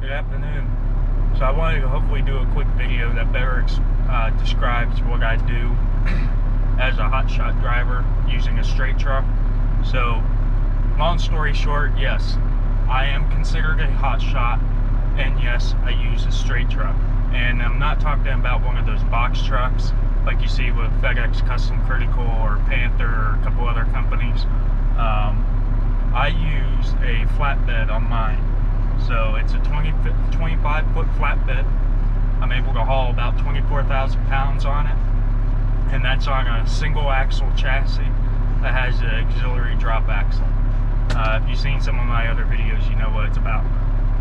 Good afternoon. So I wanted to hopefully do a quick video that better describes what I do as a hotshot driver using a straight truck. So, long story short, yes, I am considered a hotshot, and yes, I use a straight truck. And I'm not talking about one of those box trucks like you see with FedEx Custom Critical or Panther or a couple other companies. I use a flatbed on mine. So it's a 25-foot flatbed. I'm able to haul about 24,000 pounds on it. And that's on a single axle chassis that has an auxiliary drop axle. If you've seen some of my other videos, you know what it's about.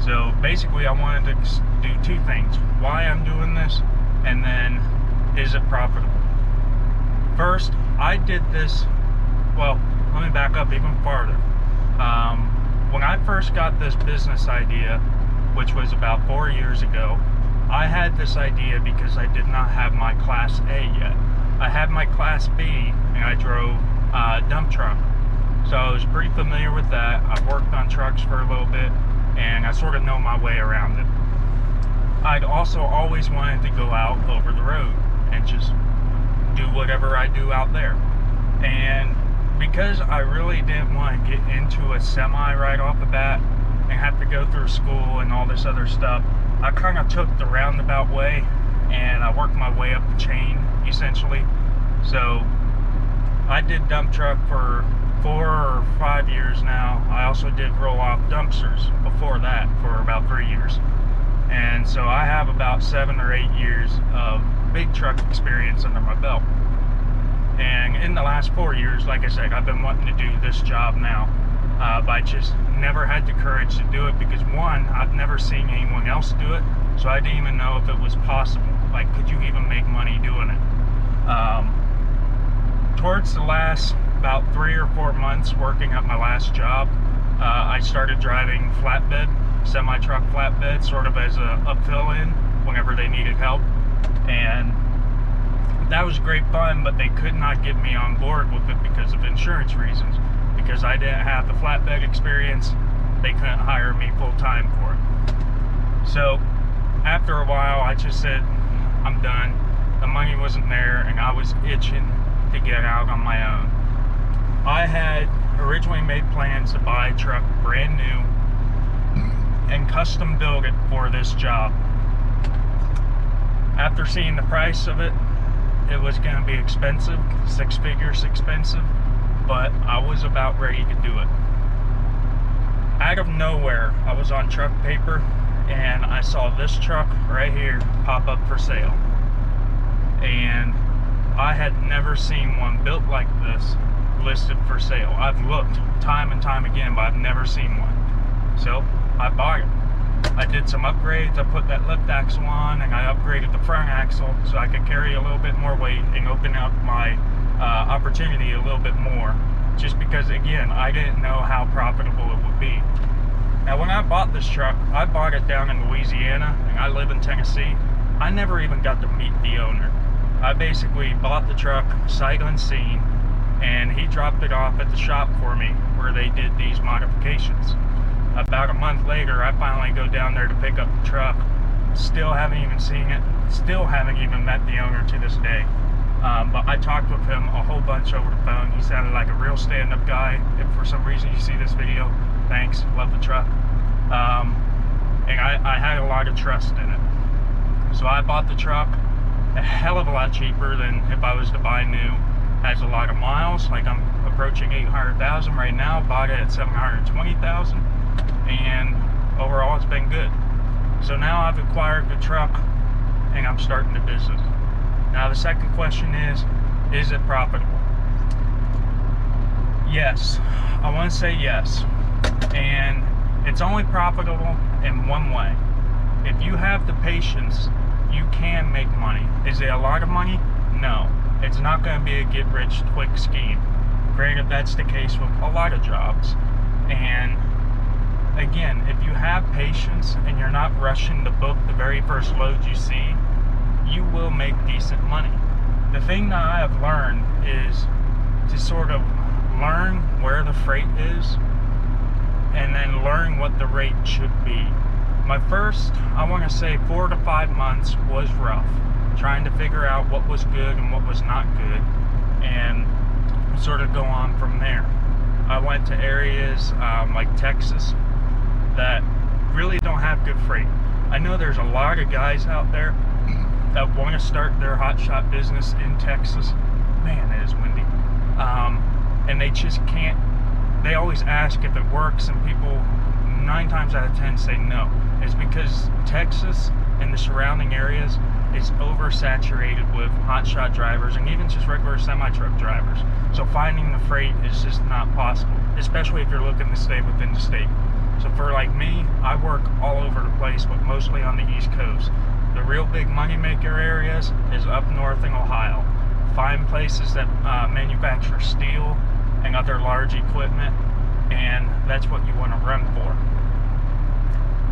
So basically I wanted to do two things. Why I'm doing this, and then is it profitable? First, I did this, well, let me back up even farther. When I first got this business idea, which was about 4 years ago, I had this idea because I did not have my Class A yet. I had my Class B, and I drove a dump truck. So I was pretty familiar with that. I've worked on trucks for a little bit, and I sort of know my way around it. I'd also always wanted to go out over the road and just do whatever I do out there. And because I really didn't want to get into a semi right off the bat and have to go through school and all this other stuff, I kind of took the roundabout way and I worked my way up the chain, essentially. So I did dump truck for 4 or 5 years now. I also did roll-off dumpsters before that for about 3 years. And so I have about 7 or 8 years of big truck experience under my belt. And in the last 4 years, like I said, I've been wanting to do this job now, but I just never had the courage to do it because, one, I've never seen anyone else do it, so I didn't even know if it was possible. Like, could you even make money doing it? Towards the last about 3 or 4 months working at my last job, I started driving flatbed, semi-truck flatbed, sort of as a fill-in whenever they needed help. And that was great fun, but they could not get me on board with it because of insurance reasons. Because I didn't have the flatbed experience, they couldn't hire me full-time for it. So after a while, I just said, I'm done. The money wasn't there, and I was itching to get out on my own. I had originally made plans to buy a truck brand new and custom build it for this job. After seeing the price of it, it was going to be expensive, 6 figures expensive, but I was about ready to do it. Out of nowhere, I was on truck paper and I saw this truck right here pop up for sale. And I had never seen one built like this listed for sale. I've looked time and time again, but I've never seen one. So I bought it. I did some upgrades. I put that lift axle on, and I upgraded the front axle so I could carry a little bit more weight and open up my opportunity a little bit more. Just because, again, I didn't know how profitable it would be. Now, when I bought this truck, I bought it down in Louisiana, and I live in Tennessee. I never even got to meet the owner. I basically bought the truck sight unseen, and he dropped it off at the shop for me where they did these modifications. About a month later, I finally go down there to pick up the truck. Still haven't even seen it. Still haven't even met the owner to this day. But I talked with him a whole bunch over the phone. He sounded like a real stand-up guy. If for some reason you see this video, thanks. Love the truck. And I had a lot of trust in it. So I bought the truck a hell of a lot cheaper than if I was to buy new. Has a lot of miles. Like, I'm approaching 800,000 right now. Bought it at 720,000. And overall it's been good. So now I've acquired the truck and I'm starting the business. Now the second question is it profitable? Yes, I want to say yes. And it's only profitable in one way. If you have the patience, you can make money. Is it a lot of money? No. It's not going to be a get-rich-quick scheme. Granted, that's the case with a lot of jobs. And again, if you have patience and you're not rushing to book the very first load you see, you will make decent money. The thing that I have learned is to sort of learn where the freight is and then learn what the rate should be. my first, I want to say 4 to 5 months was rough, trying to figure out what was good and what was not good, and sort of go on from there. I went to areas like Texas that really don't have good freight. I know there's a lot of guys out there that want to start their hotshot business in Texas. Man, it is windy. And they just can't. They always ask if it works, and people 9 times out of 10 say no. It's because Texas and the surrounding areas is oversaturated with hotshot drivers and even just regular semi-truck drivers. So finding the freight is just not possible, especially if you're looking to stay within the state. So for like me, I work all over the place, but mostly on the East Coast. The real big moneymaker areas is up north in Ohio. Find places that manufacture steel and other large equipment, and that's what you want to run for.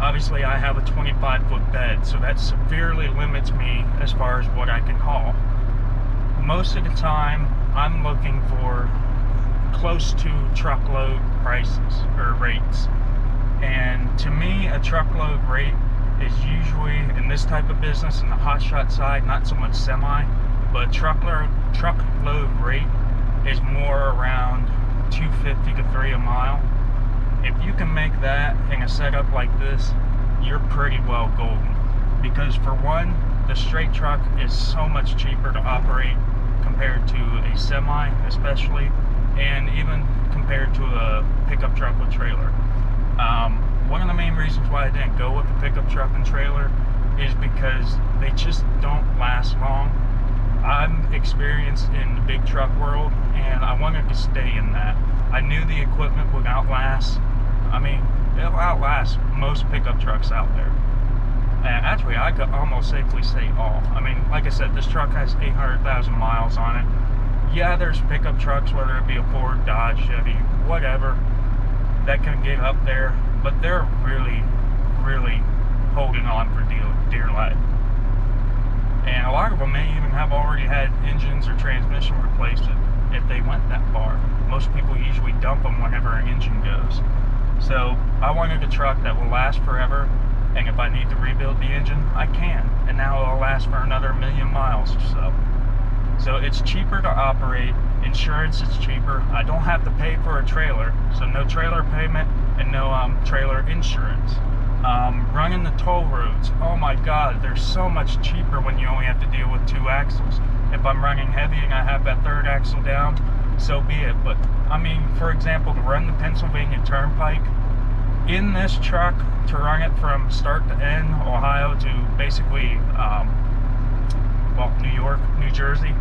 Obviously, I have a 25-foot bed, so that severely limits me as far as what I can haul. Most of the time, I'm looking for close to truckload prices or rates. And to me, a truckload rate is usually, in this type of business, in the hotshot side, not so much semi, but truckload rate is more around $2.50 to $3 a mile. If you can make that in a setup like this, you're pretty well golden. Because for one, the straight truck is so much cheaper to operate compared to a semi, especially, and even compared to a pickup truck with trailer. One of the main reasons why I didn't go with the pickup truck and trailer is because they just don't last long. I'm experienced in the big truck world, and I wanted to stay in that. I knew the equipment would outlast, it'll outlast most pickup trucks out there. And actually, I could almost safely say all. Like I said, this truck has 800,000 miles on it. Yeah, there's pickup trucks, whether it be a Ford, Dodge, Chevy, whatever, that can get up there, but they're really, really holding on for dear life. And a lot of them may even have already had engines or transmission replaced if they went that far. Most people usually dump them whenever an engine goes. So I wanted a truck that will last forever, and if I need to rebuild the engine, I can. And now it'll last for another 1,000,000 miles or so. So it's cheaper to operate, insurance is cheaper, I don't have to pay for a trailer, so no trailer payment and no trailer insurance. Running the toll roads, oh my god, they're so much cheaper when you only have to deal with 2 axles. If I'm running heavy and I have that 3rd axle down, so be it. But for example, to run the Pennsylvania Turnpike, in this truck, to run it from start to end, Ohio to basically, New York, New Jersey,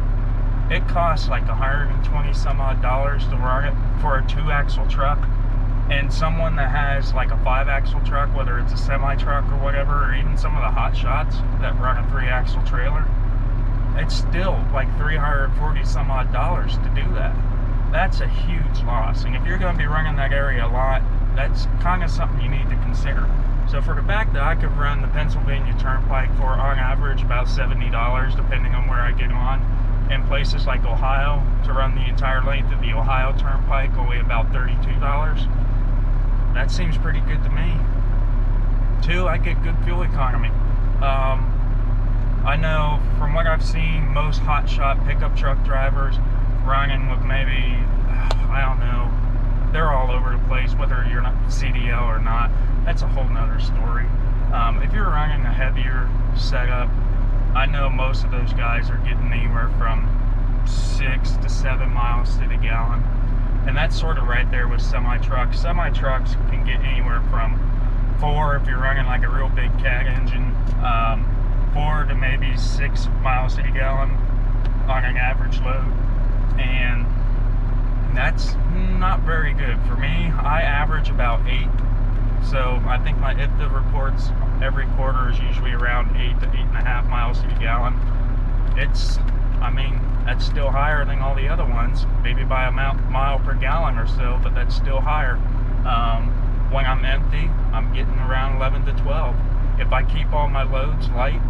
it costs like $120 some odd to run it for a 2-axle truck. And someone that has like a 5-axle truck, whether it's a semi-truck or whatever, or even some of the hot shots that run a 3-axle trailer, it's still like $340 some odd to do that. That's a huge loss. And if you're going to be running that area a lot, that's kind of something you need to consider. So for the fact that I could run the Pennsylvania Turnpike for, on average, about $70, depending on where I get on, in places like Ohio, to run the entire length of the Ohio Turnpike, only about $32, that seems pretty good to me. 2, I get good fuel economy. I know from what I've seen, most hotshot pickup truck drivers running with maybe, I don't know, they're all over the place, whether you're not CDL or not. That's a whole nother story. If you're running a heavier setup, I know most of those guys are getting anywhere from 6 to 7 miles to the gallon. And that's sort of right there with semi-trucks. Semi-trucks can get anywhere from 4, if you're running like a real big cat engine, 4 to maybe 6 miles to the gallon on an average load. And that's not very good. For me, I average about 8. So I think my IFTA reports every quarter is usually around 8 to 8.5 miles to the gallon. That's still higher than all the other ones, maybe by a mile per gallon or so, but that's still higher. When I'm empty, I'm getting around 11 to 12. If I keep all my loads light,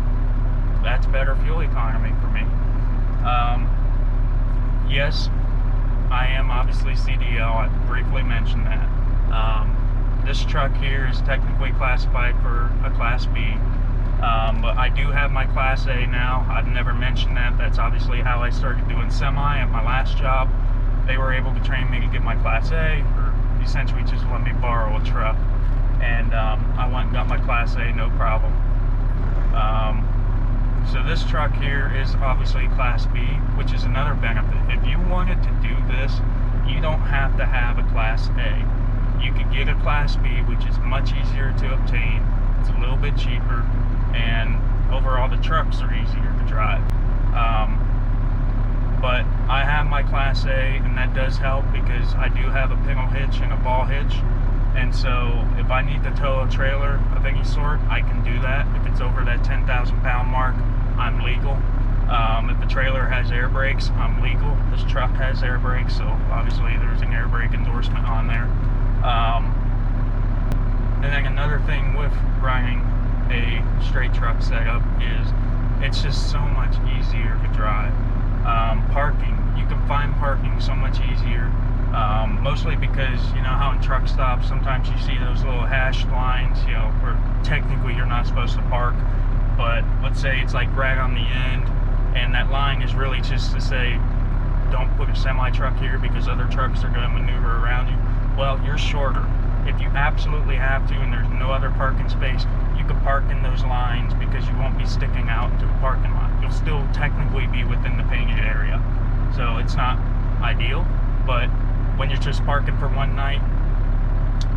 that's better fuel economy for me. Yes, I am obviously CDL, I briefly mentioned that. This truck here is technically classified for a Class B, but I do have my Class A now. I've never mentioned that. That's obviously how I started doing semi at my last job. They were able to train me to get my Class A, or essentially just let me borrow a truck, and I went and got my Class A, no problem. So this truck here is obviously Class B, which is another benefit. If you wanted to do this, you don't have to have a Class A. You could get a Class B, which is much easier to obtain. It's a little bit cheaper, and overall the trucks are easier to drive. But I have my Class A, and that does help because I do have a pintle hitch and a ball hitch. And so if I need to tow a trailer of any sort, I can do that. If it's over that 10,000 pound mark, I'm legal. If the trailer has air brakes, I'm legal. This truck has air brakes, so obviously there's an air brake endorsement on there. And then another thing with running a straight truck setup is it's just so much easier to drive. Parking, you can find parking so much easier. Mostly because, you know how in truck stops sometimes you see those little hashed lines, you know, where technically you're not supposed to park, but let's say it's like right on the end, and that line is really just to say don't put a semi truck here because other trucks are going to maneuver around you. Well, you're shorter. If you absolutely have to and there's no other parking space, you can park in those lines because you won't be sticking out into the parking lot. You'll still technically be within the painted area, so it's not ideal, but when you're just parking for one night,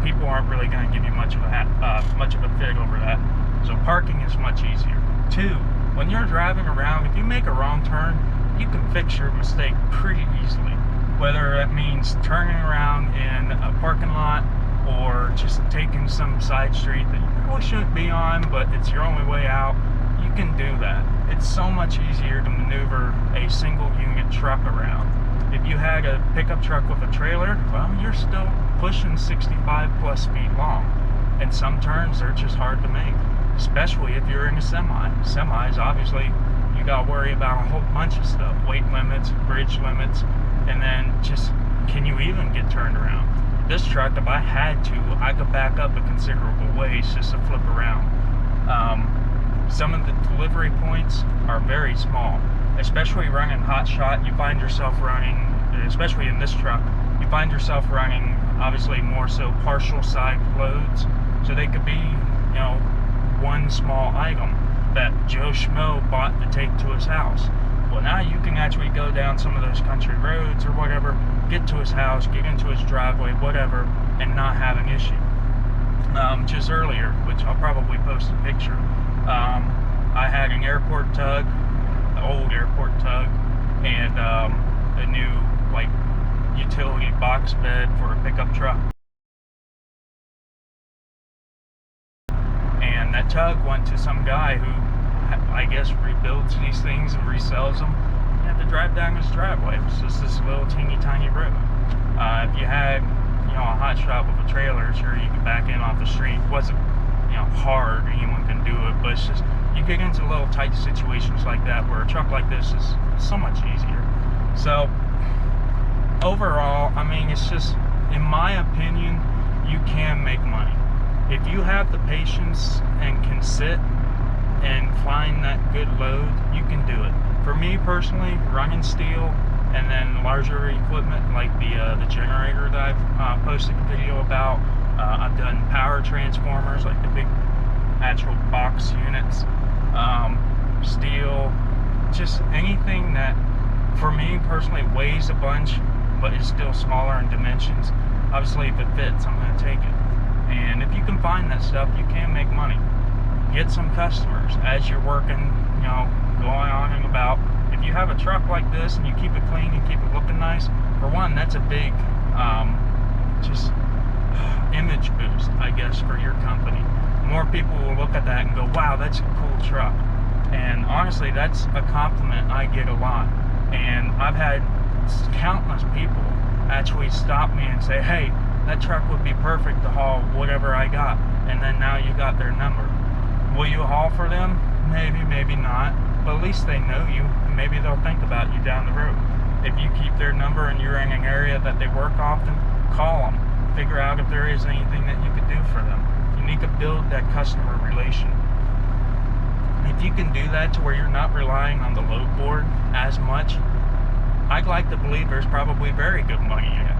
people aren't really going to give you much of a fig over that. So parking is much easier. Two, when you're driving around, if you make a wrong turn, you can fix your mistake pretty easily. Whether that means turning around in a parking lot or just taking some side street that you probably shouldn't be on, but it's your only way out, you can do that. It's so much easier to maneuver a single unit truck around. If you had a pickup truck with a trailer, well, you're still pushing 65 plus feet long. And some turns are just hard to make, especially if you're in a semi. Semis, obviously, you got to worry about a whole bunch of stuff. Weight limits, bridge limits, and then just, can you even get turned around? This truck, if I had to, I could back up a considerable ways just to flip around. Some of the delivery points are very small. Especially running Hotshot, you find yourself running, especially in this truck, you find yourself running obviously more so partial side loads. So they could be, you know, one small item that Joe Schmo bought to take to his house. Well, now you can actually go down some of those country roads or whatever, get to his house, get into his driveway, whatever, and not have an issue. Just earlier, which I'll probably post a picture, I had an airport tug, old airport tug, and a new like utility box bed for a pickup truck, and that tug went to some guy who I guess rebuilds these things and resells them. You have to drive down his driveway. It was just this little teeny tiny road. If you had, you know, a Hotshot with a trailer, sure, you could back in off the street. It wasn't, you know, hard, anyone can do it, but it's just, you get into little tight situations like that where a truck like this is so much easier. So overall, I mean, it's just, in my opinion, you can make money if you have the patience and can sit and find that good load. You can do it. For me personally, running steel and then larger equipment like the generator that I've posted a video about, I've done power transformers like the big actual box units, steel, just anything that for me personally weighs a bunch but is still smaller in dimensions. Obviously if it fits, I'm going to take it. And if you can find that stuff, you can make money. Get some customers as you're working, you know, going on and about. If you have a truck like this and you keep it clean and keep it looking nice, for one, that's a big just image boost, I guess, for your company. More people will look at that and go, wow, that's a cool truck. And honestly, that's a compliment I get a lot. And I've had countless people actually stop me and say, hey, that truck would be perfect to haul whatever I got. And then now you got their number. Will you haul for them? Maybe, maybe not. But at least they know you, and maybe they'll think about you down the road. If you keep their number and you're in an area that they work often, call them. figure out if there is anything that you could do for them. You need to build that customer relation. If you can do that to where you're not relying on the load board as much, I'd like to believe there's probably very good money in it.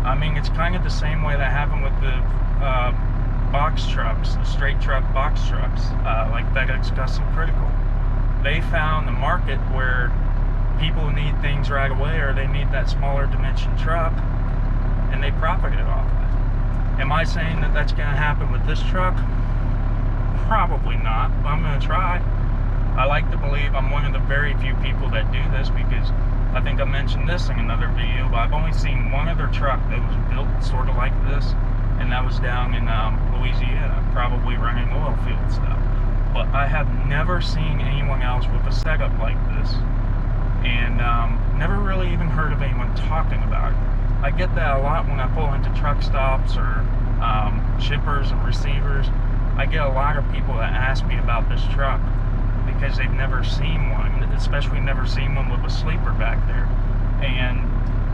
I mean, it's kind of the same way that happened with the box trucks, the straight truck box trucks, like FedEx Custom Critical. They found the market where people need things right away, or they need that smaller dimension truck, and they profited off of it. Am I saying that that's going to happen with this truck? Probably not, but I'm going to try. I like to believe I'm one of the very few people that do this, because I think I mentioned this in another video, but I've only seen one other truck that was built sort of like this, and that was down in Louisiana, probably running oil field stuff. But I have never seen anyone else with a setup like this, and never really even heard of anyone talking about it. I get that a lot when I pull into truck stops or shippers and receivers. I get a lot of people that ask me about this truck because they've never seen one, especially never seen one with a sleeper back there. And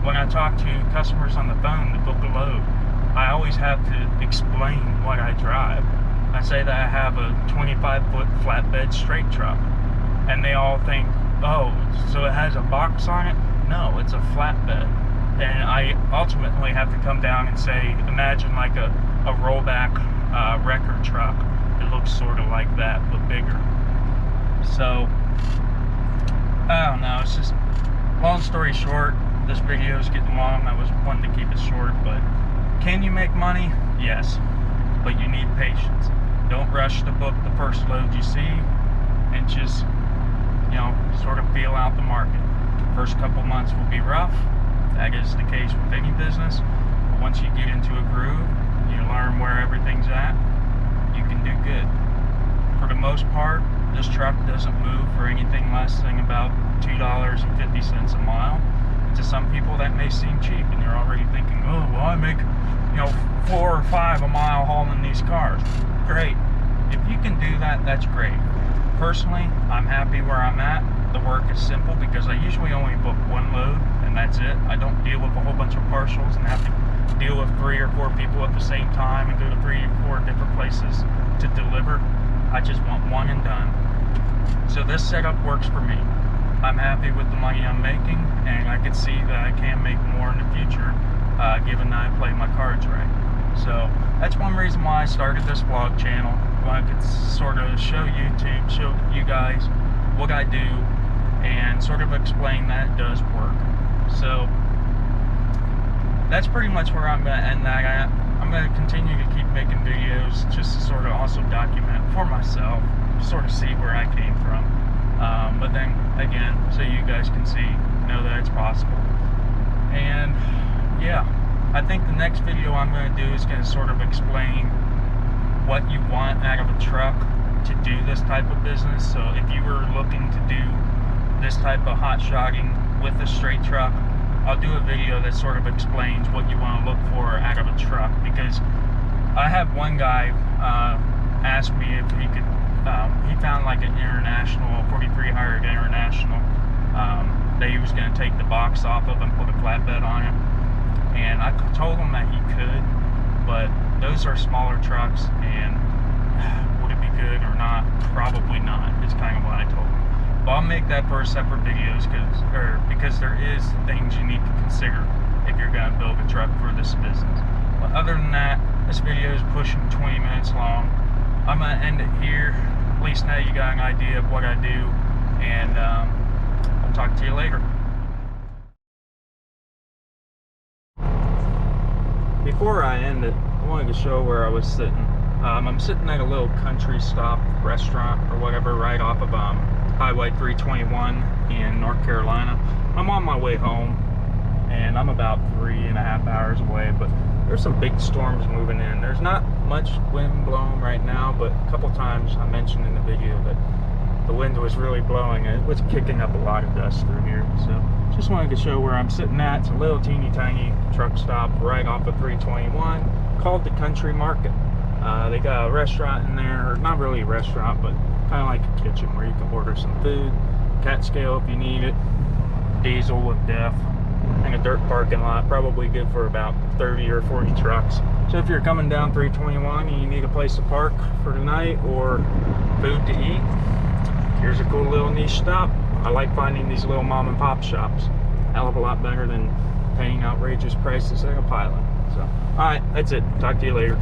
when I talk to customers on the phone to book a load, I always have to explain what I drive. I say that I have a 25-foot flatbed straight truck, and they all think, oh, so it has a box on it? No, it's a flatbed. And I ultimately have to come down and say, imagine like a rollback record truck. It looks sort of like that, but bigger. So, I don't know, it's just, long story short, this video is getting long. I was wanting to keep it short, but can you make money? Yes, but you need patience. Don't rush to book the first load you see, and just, you know, sort of feel out the market. First couple months will be rough. That is the case with any business. But once you get into a groove, you learn where everything's at, you can do good. For the most part, this truck doesn't move for anything less than about $2.50 a mile. To some people that may seem cheap, and you're already thinking, oh, well, I make, you know, 4 or 5 a mile hauling these cars. Great. If you can do that, that's great. Personally, I'm happy where I'm at. The work is simple because I usually only book one load, and that's it. I don't deal with a whole bunch of partials and have to deal with 3 or 4 people at the same time and go to 3 or 4 different places to deliver. I just want one and done. So this setup works for me. I'm happy with the money I'm making, and I can see that I can make more in the future, given that I play my cards right. So that's one reason why I started this vlog channel. I could sort of show YouTube, show you guys what I do, and sort of explain that it does work. So that's pretty much where I'm going to end that. I'm going to continue to keep making videos just to sort of also document for myself, sort of see where I came from. But then again, so you guys can see, know that it's possible. And yeah, I think the next video I'm going to do is going to sort of explain what you want out of a truck to do this type of business. So if you were looking to do this type of hot shotting with a straight truck, I'll do a video that sort of explains what you want to look for out of a truck. Because I had one guy ask me if he could, he found like an international, 4300 international, that he was going to take the box off of and put a flatbed on it. And I told him that he could, but those are smaller trucks, and would it be good or not? Probably not, is kind of what I told him. But I'll make that for a separate videos, because there is things you need to consider if you're going to build a truck for this business. But other than that, this video is pushing 20 minutes long. I'm going to end it here. At least now you got an idea of what I do, and I'll talk to you later. Before I end it, I wanted to show where I was sitting. I'm sitting at a little country stop restaurant or whatever right off of Highway 321 in North Carolina. I'm on my way home, and I'm about 3.5 hours away, but there's some big storms moving in. There's not much wind blowing right now, but a couple times I mentioned in the video that the wind was really blowing. It was kicking up a lot of dust through here. So just wanted to show where I'm sitting at. It's a little teeny tiny truck stop right off of 321 called the Country Market. They got a restaurant in there, or not really a restaurant, but kind of like a kitchen where you can order some food, cat scale if you need it, diesel with DEF, and a dirt parking lot, probably good for about 30 or 40 trucks. So if you're coming down 321 and you need a place to park for the night or food to eat, here's a cool little niche stop. I like finding these little mom and pop shops. Hell of a lot better than paying outrageous prices like a pilot. So, alright, that's it. Talk to you later.